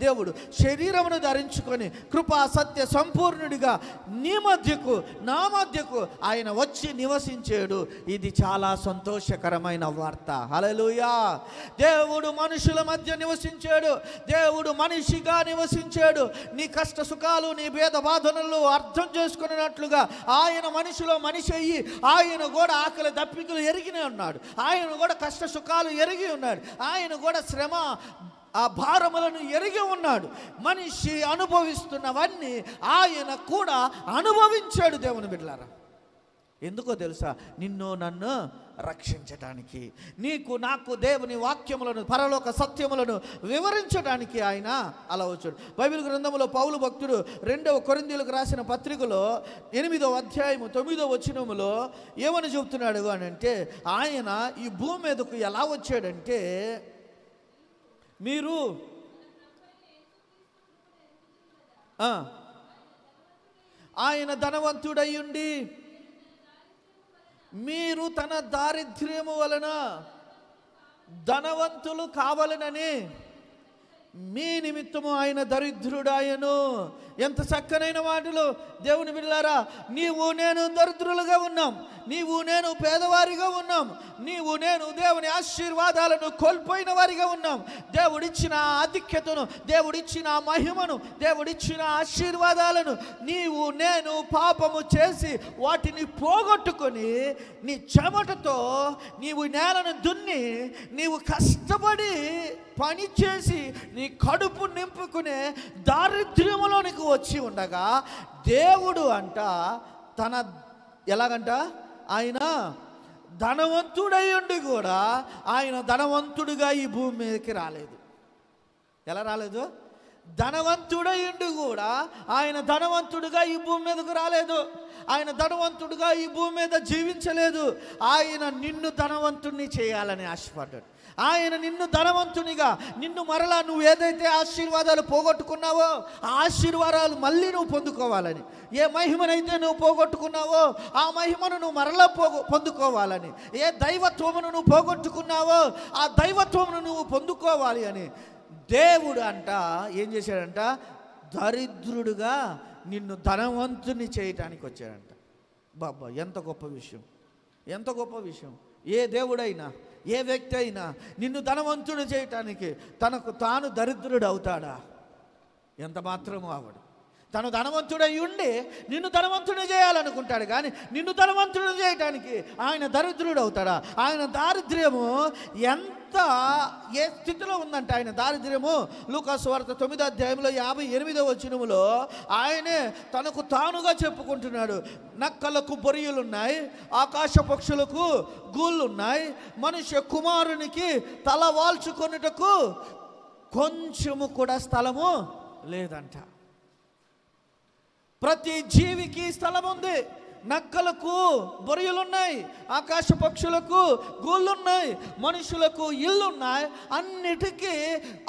దేవుడు శరీరమును ధరించుకొని కృపా సత్య సంపూర్ణుడిగా నీ మధ్యకు నా మధ్యకు ఆయన వచ్చి నివసించాడు. ఇది చాలా సంతోషకరమైన వార్త. హల్లెలూయా. దేవుడు మనుషుల మధ్య నివసించాడు. దేవుడు మనిషిగా నివసించాడు. నీ కష్ట సుఖాలు, నీ భేద బాధనలు అర్థం చేసుకున్నట్లుగా ఆయన మనిషిలో మనిషి అయ్యి ఆయన కూడా ఆకలి దప్పికలు ఎరిగినే ఉన్నాడు. ఆయన కూడా కష్ట సుఖాలు ఎరిగి ఉన్నాడు. ఆయన కూడా శ్రమ ఆ భారములను ఎరిగి ఉన్నాడు. మనిషి అనుభవిస్తున్నవన్నీ ఆయన కూడా అనుభవించాడు. దేవుని బిడ్డలారా, ఎందుకో తెలుసా? నిన్ను నన్ను రక్షించడానికి, నీకు నాకు దేవుని వాక్యములను పరలోక సత్యములను వివరించడానికి ఆయన అలా వచ్చాడు. బైబిల్ గ్రంథంలో పౌలు భక్తుడు 2వ కొరింథీయులకు రాసిన పత్రికలో 8వ అధ్యాయము 9వ వచనములో ఏమని చెబుతున్నాడు అని అంటే, ఆయన ఈ భూమి మీదకు ఎలా వచ్చాడంటే, మీరు ఆయన ధనవంతుడయ్యుండి మీరు తన దారిద్ర్యము వలన ధనవంతులు కావాలనని మీ నిమిత్తము ఆయన దరిద్రుడాయను. ఎంత చక్కనైన మాటలు దేవుని బిడ్డలారా. నీవు నేను దరిద్రులుగా ఉన్నాం, నీవు నేను పేదవారిగా ఉన్నాం, నీవు నేను దేవుని ఆశీర్వాదాలను కోల్పోయిన వారిగా ఉన్నాం. దేవుడిచ్చిన ఆధిక్యతను, దేవుడిచ్చిన మహిమను, దేవుడిచ్చిన ఆశీర్వాదాలను నీవు నేను పాపము చేసి వాటిని పోగొట్టుకొని నీ చెమటతో నీవు నేలను దున్ని నీవు కష్టపడి పని చేసి నీ కడుపు నింపుకునే దారిద్ర్యములోనికి వచ్చి ఉండగా దేవుడు అంట తన ఎలాగంట ఆయన ధనవంతుడై ఉండి కూడా ఆయన ధనవంతుడిగా ఈ భూమి మీదకి రాలేదు. ఎలా రాలేదు? ధనవంతుడై ఉండి కూడా ఆయన ధనవంతుడిగా ఈ భూమి మీదకు రాలేదు. ఆయన ధనవంతుడిగా ఈ భూమి మీద జీవించలేదు. ఆయన నిన్ను ధనవంతుడిని చేయాలని ఆశపడ్డాడు. ఆయన నిన్ను ధనవంతునిగా, నిన్ను మరలా నువ్వు ఏదైతే ఆశీర్వాదాలు పోగొట్టుకున్నావో ఆ ఆశీర్వాదాలు మళ్ళీ నువ్వు పొందుకోవాలని, ఏ మహిమనైతే నువ్వు పోగొట్టుకున్నావో ఆ మహిమను నువ్వు మరలా పొందుకోవాలని, ఏ దైవత్వమును నువ్వు పోగొట్టుకున్నావో ఆ దైవత్వమును నువ్వు పొందుకోవాలి అని దేవుడు అంట ఏం చేశాడంట? దరిద్రుడుగా నిన్ను ధనవంతుని చేయటానికి వచ్చాడంట. బాబా, ఎంత గొప్ప విషయం, ఎంత గొప్ప విషయం. ఏ దేవుడైనా, ఏ వ్యక్తి అయినా నిన్ను ధనవంతుడు చేయటానికి తనకు తాను దరిద్రుడు అవుతాడా? ఎంత మాత్రము అవడు. తను ధనవంతుడై ఉండి నిన్ను ధనవంతుడు చేయాలనుకుంటాడు, కానీ నిన్ను ధనవంతుడు చేయటానికి ఆయన దరిద్రుడు అవుతాడా? ఆయన దారిద్ర్యము ఏ స్థితిలో ఉందంటే, ఆయన దారిద్ర్యము లూకాసు వార్త 9వ అధ్యాయంలో 58వ వచనములో ఆయనే తనకు తానుగా చెప్పుకుంటున్నాడు. నక్కలకు బొరియలున్నాయి, ఆకాశ పక్షులకు గూళ్ళున్నాయి, మనుష్య కుమారునికి తల వాల్చుకొనుటకు కొంచెము కూడా స్థలము లేదంట. ప్రతి జీవికి స్థలం ఉంది. నక్కలకు బొరియలున్నాయి, ఆకాశ పక్షులకు గూళ్ళున్నాయి, మనుషులకు ఇల్లున్నాయి. అన్నిటికీ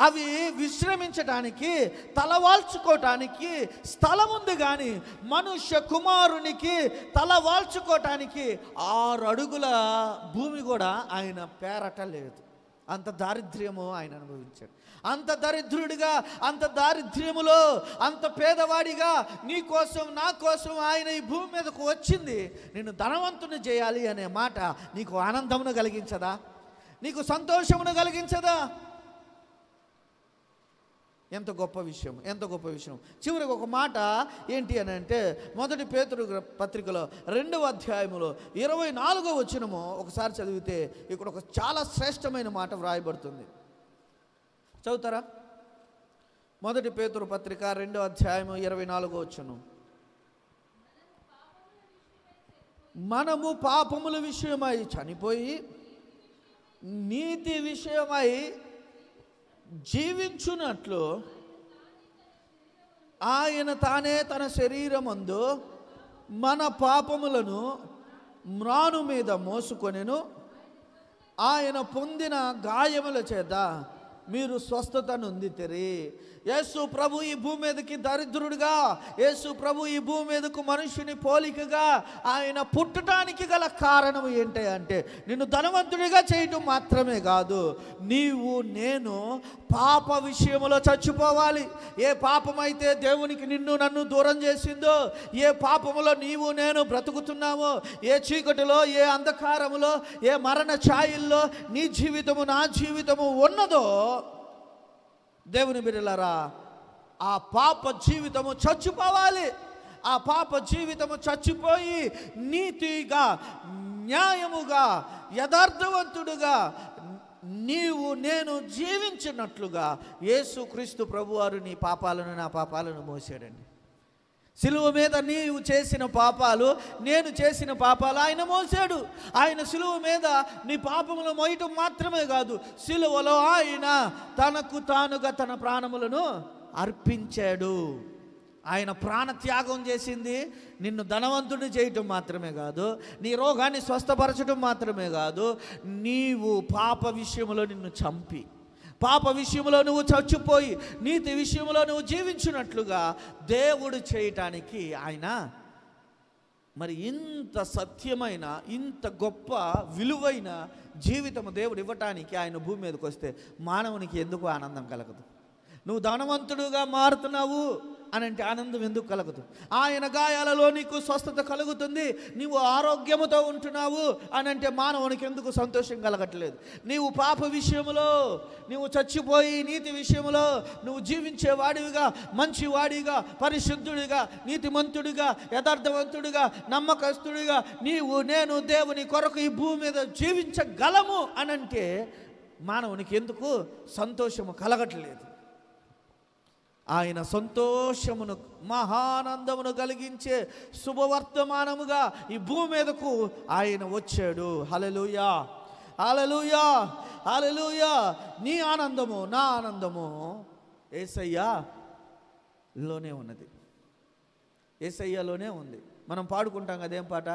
అవి విశ్రమించడానికి, తలవాల్చుకోవటానికి స్థలం ఉంది. కానీ మనుష్య కుమారునికి తలవాల్చుకోవటానికి 6 అడుగుల భూమి కూడా ఆయన పేరట లేదు. అంత దారిద్ర్యము ఆయన అనుభవించాడు. అంత దరిద్రుడిగా, అంత దారిద్ర్యములో, అంత పేదవాడిగా నీ కోసం నా కోసం ఆయన ఈ భూమి మీదకు వచ్చింది. నిన్ను ధనవంతుని చేయాలి అనే మాట నీకు ఆనందమును కలిగించదా? నీకు సంతోషమును కలిగించదా? ఎంత గొప్ప విషయం, ఎంత గొప్ప విషయం. చివరికి ఒక మాట ఏంటి అని అంటే, 1 పేతురు పత్రికలో 2వ అధ్యాయములో 24వ వచనము ఒకసారి చదివితే ఇక్కడ ఒక చాలా శ్రేష్టమైన మాట వ్రాయబడుతుంది. చదువుతారా? 1 పేతురు పత్రిక 2వ అధ్యాయము 24వ వచనం. మనము పాపముల విషయమై చనిపోయి నీతి విషయమై జీవించున్నట్లు ఆయన తానే తన శరీరమందు మన పాపములను మ్రాను మీద మోసుకొనెను. ఆయన పొందిన గాయముల చేత మీరు స్వస్థత నొందితిరి. యేసు ప్రభు ఈ భూమి మీదకి దరిద్రుడిగా, యేసు ప్రభు ఈ భూమి మీదకు మనుషుని పోలికగా ఆయన పుట్టడానికి గల కారణం ఏంటి అంటే నిన్ను ధనవంతుడిగా చేయటం మాత్రమే కాదు, నీవు నేను పాప విషయంలో చచ్చిపోవాలి. ఏ పాపమైతే దేవునికి నిన్ను నన్ను దూరం చేసిందో, ఏ పాపములో నీవు నేను బ్రతుకుతున్నామో, ఏ చీకటిలో, ఏ అంధకారములో, ఏ మరణ ఛాయల్లో నీ జీవితము నా జీవితము ఉన్నదో, దేవుని బిడ్డలారా, ఆ పాప జీవితము చచ్చిపోవాలి. ఆ పాప జీవితము చచ్చిపోయి నీతిగా, న్యాయముగా, యథార్థవంతుడుగా నీవు నేను జీవించినట్లుగా యేసుక్రీస్తు ప్రభువారు నీ పాపాలను నా పాపాలను మోసాడండి. సిలువ మీద నీవు చేసిన పాపాలు, నేను చేసిన పాపాలు ఆయన మోసాడు. ఆయన సిలువ మీద నీ పాపములు మోయటం మాత్రమే కాదు, సిలువలో ఆయన తనకు తానుగా తన ప్రాణములను అర్పించాడు. ఆయన ప్రాణత్యాగం చేసింది నిన్ను ధనవంతుడిని చేయటం మాత్రమే కాదు, నీ రోగాన్ని స్వస్థపరచడం మాత్రమే కాదు, నీవు పాప విషయంలో నిన్ను చంపి, పాప విషయంలో నువ్వు చచ్చిపోయి నీతి విషయంలో నువ్వు జీవించినట్లుగా దేవుడు చేయటానికి ఆయన మరి ఇంత సత్యమైన, ఇంత గొప్ప విలువైన జీవితము దేవుడు ఇవ్వటానికి ఆయన భూమి మీదకి వస్తే మానవునికి ఎందుకు ఆనందం కలగదు? నువ్వు ధనవంతుడుగా మారుతున్నావు అని అంటే ఆనందం ఎందుకు కలగదు? ఆయన గాయాలలో నీకు స్వస్థత కలుగుతుంది, నీవు ఆరోగ్యముతో ఉంటున్నావు అని అంటే మానవునికి ఎందుకు సంతోషం కలగట్లేదు? నీవు పాప విషయంలో నీవు చచ్చిపోయి నీతి విషయంలో నువ్వు జీవించేవాడివిగా, మంచివాడిగా, పరిశుద్ధుడిగా, నీతిమంతుడిగా, యథార్థవంతుడిగా, నమ్మకస్తుడిగా నీవు నేను దేవుని కొరకు ఈ భూమి మీద జీవించగలము అని అంటే మానవునికి ఎందుకు సంతోషము కలగట్లేదు? ఆయన సంతోషమును, మహానందమును కలిగించే శుభవర్తమానముగా ఈ భూమి మీదకు ఆయన వచ్చాడు. హల్లెలూయా, హల్లెలూయా, హల్లెలూయా. నీ ఆనందము నా ఆనందము యేసయ్యలోనే ఉన్నది, యేసయ్యలోనే ఉంది. మనం పాడుకుంటాం కదేం పాట?